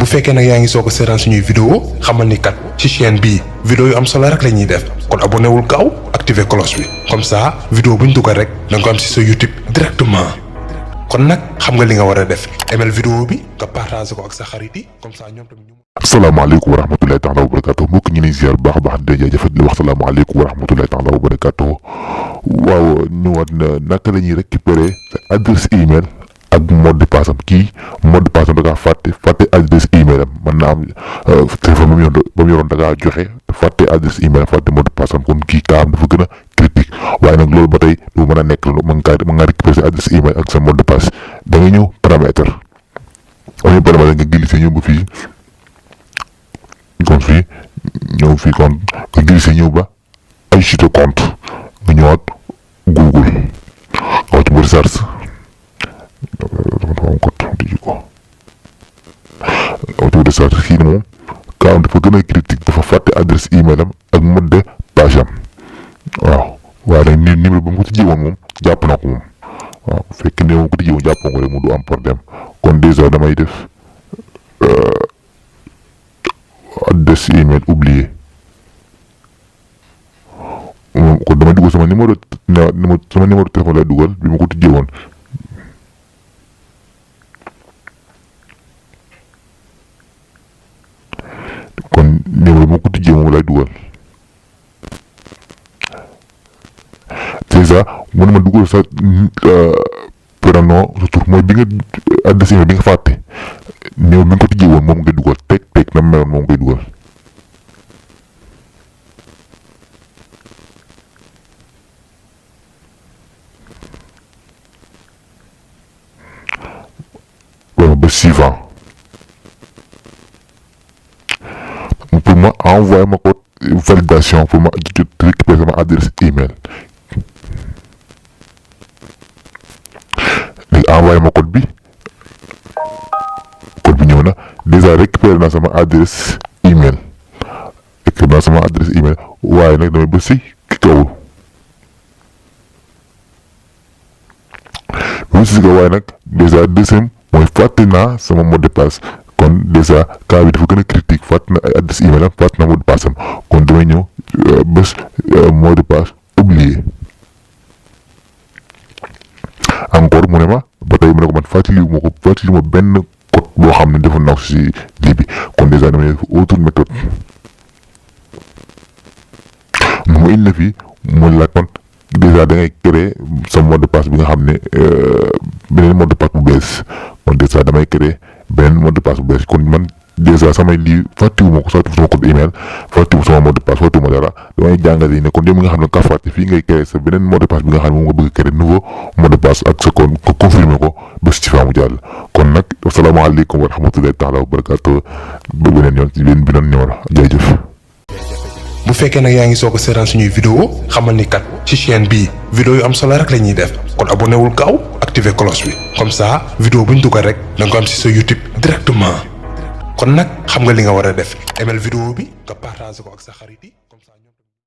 bu fekkee nag yaa ngi soog a seetaan suñuy vidéo xamal ni kat ci chaîne bii vidéo yu am solo rek la ñuy def kon abonné wul gaaw activer cloche bi comme ça vidéo bu ñu dugal rek da nga ko am ci sa YouTube directement kon nag xam nga li nga war a def aimel vidéo bi nga partager ko ak sa xarit yi comme ça ñoom tamit ñu. asalaamaaleykum wa rahmatulahi taala wa barakatuh mbokk ñu ngi ziar bu baax a baax di jaajëfal di wax salaamaaleykum wa rahmatulahi taala wa barakatuh waaw ñëwaat na naka la ñuy récupérer sa adresse email ak mot de passe am kii mot de passe am da ngaa fàtte adresse email am mën naa am téléphone ba mu yoroon da ngaa joxe fàtte adresse email am fàtte mot de passe am kon kii kaa am dafa gën a critique waaye nag loolu ba tey du mën a nekk loolu mën ngaa récupérer sa adresse email ak sa mot de passe da nga ñëw paramètre nga glissé ñëw ba fii kon fii ñëw fii kon nga glissé ñëw ba ajouter compte nga ñëwaat Google nga wàcc ba recherche kii moom kaam dafa gën a critique dafa fàtte adresse email am ak mot de passe am waaw waaye nag numéro ba mu ko tijjee woon moom jàpp na ko moom waaw bu fekkee ne moom ko tijjee woon jàpp na ko rek mu du am problème kon déjà damay def adresse email oublié kon damay dugal sama numéro téléphone lay dugal bi ma ko tijjee woon kon numéro bi ma ko tijjee moom lay dugal déjà mën ma dugal sa prénom sa tur mooy bi nga adresse email bi nga fàtte numéro bi nga ko tijjee woon moom ngay dugal teg na meloon moom ngay dugal ba suivant pour ma envoyer ma code validation pour ma récupérer sama adresse email léegi envoyer ma code bi ñëw na déjà récupérer naa sama adresse email waaye nag damay ba si kaw waaye nag déjà deuxième mooy fàtte naa sama mot de passe kon déjà cas bi dafa gën a critique fàtte na ay adresse email am fàtte na mot de passe am kon damay ñëw bés mot de passe oublié encore mu ne ma ba tey mu ne ko man fàttaliwuma benn code boo xam ne defoon naa ko si lii bi kon déjà damay def autre méthode nu mu indi fii mooy la kon déjà da ngay créer sa mot de passe bi nga xam ne beneen mot de passe bu bees kon déjà damay créer beneen mot de passe bu bees kon man déjà samay lii fàttiwuma ko sama code email fàttiwu sama mot de passe fàttiwuma dara damay jàngale ne kon yow mi nga xam ne ka fàtte fii ngay créer sa beneen mot de passe bi nga xam ne moom nga bëgg créer nouveau mot de passe ak sa kon ko confirmer ko bés ci faamu jàll kon nag asalaamaaleykum wa rahmatulahi taala wa barakatu ba beneen yoon ci beneen bi doon ñëw la jaajëf. bu fekkee nag yaa ngi soog a seetaan suñuy vidéo xamal ni kat ci chaîne bii vidéo yu am solo rek la ñuy def kon abonné wul gaaw activer cloche bi comme ça vidéo bu ñu dugal rek da nga ko am ci sa YouTube directement kon nag xam nga li nga war a def aimel vidéo bi nga partager ko ak sa xarit yi.